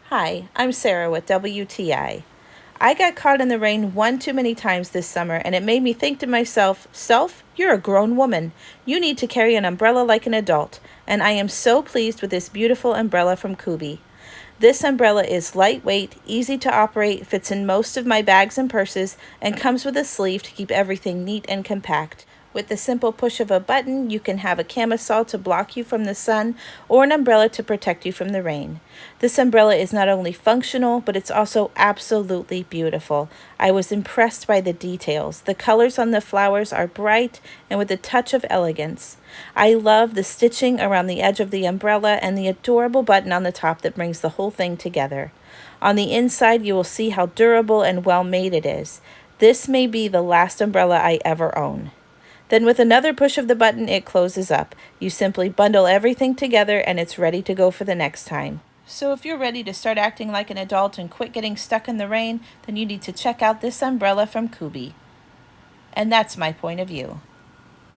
Hi, I'm Sarah with WTI. I got caught in the rain one too many times this summer, and it made me think to myself, Self, you're a grown woman. You need to carry an umbrella like an adult, and I am so pleased with this beautiful umbrella from Cuby. This umbrella is lightweight, easy to operate, fits in most of my bags and purses, and comes with a sleeve to keep everything neat and compact. With the simple push of a button, you can have a camisole to block you from the sun or an umbrella to protect you from the rain. This umbrella is not only functional, but it's also absolutely beautiful. I was impressed by the details. The colors on the flowers are bright and with a touch of elegance. I love the stitching around the edge of the umbrella and the adorable button on the top that brings the whole thing together. On the inside, you will see how durable and well made it is. This may be the last umbrella I ever own. Then with another push of the button, it closes up. You simply bundle everything together and it's ready to go for the next time. So if you're ready to start acting like an adult and quit getting stuck in the rain, then you need to check out this umbrella from Cuby. And that's my point of view.